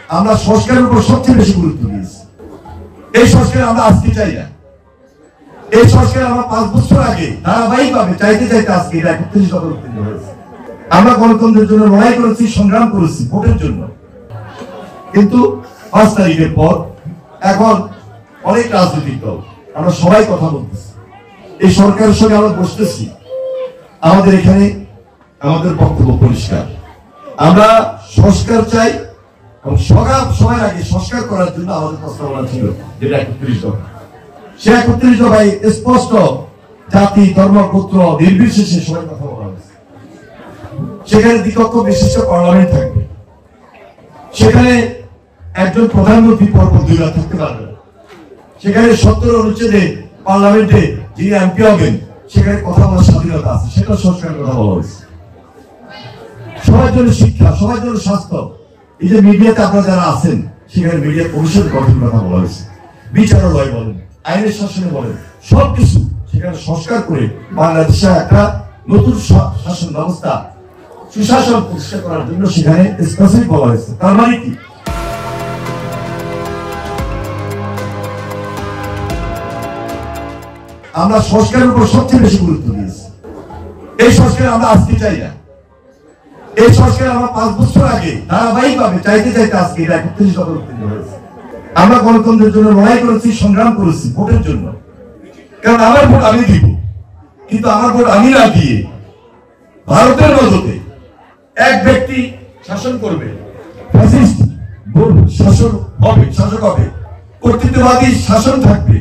আমরা সংস্কারের উপর সবচেয়ে বেশি গুরুত্ব দিয়েছি। এই সংস্কার আমরা আজকে চাই না, এই সংস্কার আমরা 5 বছর আগে ধারাবাহিকভাবে চাইতে চাইতে আজকে এটা 31 দফা উত্তীর্ণ হয়েছে। আমরা গণতন্ত্রের জন্য লড়াই করেছি, সংগ্রাম করেছি ভোটের জন্য, কিন্তু 5 তারিখের পর এখন অনেক রাজনৈতিক দল আমরা সবাই কথা বলতেছি, এই সরকারের সঙ্গে আমরা বসতেছি। আমাদের এখানে আমাদের বক্তব্য পরিষ্কার, আমরা সংস্কার চাই এবং সবার আগে সংস্কার করার জন্য আমাদের প্রস্তাবনা ছিল যেটা 31 দফা। সে 31 দফায় স্পষ্ট জাতি ধর্ম গোত্র নির্বিশেষে সবাই কথা বলা হয়েছে। সেখানে দ্বিকক্ষ বিশিষ্ট পার্লামেন্ট থাকবে, সেখানে একজন প্রধানমন্ত্রী পরপর 2 বার থাকতে পারবে, সেখানে 17 অনুচ্ছেদে পার্লামেন্টে যিনি এমপি হবেন সেখানে কথা বলার স্বাধীনতা আছে, সেটা সংস্কারের কথা বলা হয়েছে। সবার জন্য শিক্ষা, সবার জন্য স্বাস্থ্য, এই যে মিডিয়াতে আপনারা যারা আছেন সেখানে মিডিয়া কমিশন গঠনের কথা বলা হয়েছে, বিচারালয় বলেন, আইনের শাসনে বলেন, সবকিছু সেখানে সংস্কার করে বাংলাদেশে একটা নতুন শাসন ব্যবস্থা সুশাসন প্রতিষ্ঠা করার জন্য সেখানে স্পেসিফিক বলা হয়েছে। তার মানে কি, আমরা সংস্কারের উপর সবচেয়ে বেশি গুরুত্ব দিয়েছি। এই সংস্কার আমরা আজকে চাই না, এই সংস্কার আমরা 5 বছর আগে ধারাবাহিকভাবে চাইতে চাইতে আজকে এটা 31 দফা উত্তীর্ণ হয়েছে। আমরা গণতন্ত্রের জন্য লড়াই করেছি, সংগ্রাম করেছি ভোটের জন্য, কারণ আমার ভোট আমি দিব, কিন্তু আমার ভোট আমি না দিয়ে ভারতের মদতে এক ব্যক্তি শাসন করবে, ফ্যাসিস্ট শাসক হবে, কর্তৃত্ববাদী শাসন থাকবে,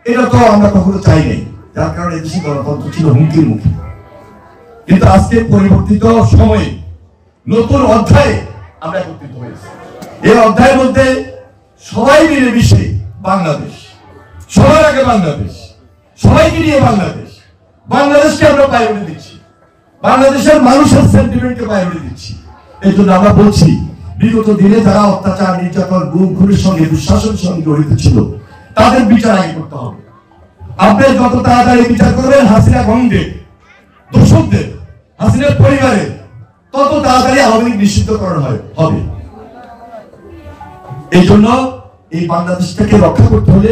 এটা তো আমরা কখনো চাই নাই। যার কারণে দেশে গণতন্ত্র ছিল হুমকির মুখে। কিন্তু আজকে পরিবর্তিত সময়ে নতুন অধ্যায়ে আমরা একত্রিত হয়েছি। এই অধ্যায়ের মধ্যে সবাই মিলে মিশে বাংলাদেশ, সবার আগে বাংলাদেশ, সবাইকে নিয়ে বাংলাদেশ, বাংলাদেশকে আমরা প্রায়োরিটি দিচ্ছি, বাংলাদেশের মানুষের সেন্টিমেন্টকে প্রায়োরিটি দিচ্ছি। এই জন্য আমরা বলছি, বিগত দিনে যারা অত্যাচার, নির্যাতন, গুম খুনের সঙ্গে দুঃশাসনের সঙ্গে জড়িত ছিল তাদের বিচার আগে করতে হবে। আপনি যত তাড়াতাড়ি বিচার করবেন হাসিনা গঙ্গের দোষকদের, হাসিনার পরিবারের, তত তাড়াতাড়ি আওয়ামী লীগ নিষিদ্ধকরণ হবে। এই জন্য এই বাংলাদেশটাকে রক্ষা করতে হলে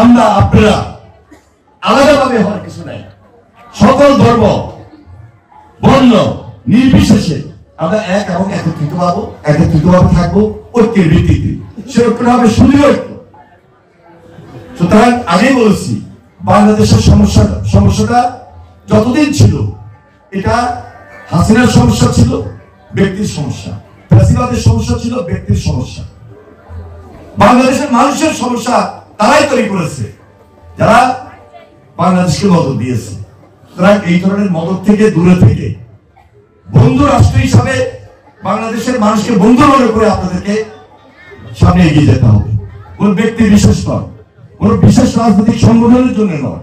আমরা আপনারা আলাদাভাবে হওয়ার কিছু নাই, সকল ধর্ম বর্ণ নির্বিশেষে আমরা এক এবং একত্রিতভাবে থাকবো ঐক্যের ভিত্তিতে, সেরকম হবে সুদৃঢ় ঐক্য। সুতরাং আগেই বলেছি, বাংলাদেশের সমস্যাটা যতদিন ছিল এটা হাসিনার সমস্যা ছিল, ব্যক্তির সমস্যা, ফ্যাসিবাদের সমস্যা ছিল, ব্যক্তির সমস্যা। বাংলাদেশের মানুষের সমস্যা তারাই তৈরি করেছে যারা বাংলাদেশকে মদত দিয়েছে। সুতরাং এই ধরনের মদত থেকে দূরে থেকে বন্ধু রাষ্ট্র হিসাবে বাংলাদেশের মানুষকে বন্ধু মনে করে আপনাদেরকে সামনে এগিয়ে যেতে হবে। কোন ব্যক্তি বিশেষ নয়, কোন বিশেষ রাজনৈতিক সংগঠনের জন্য নয়।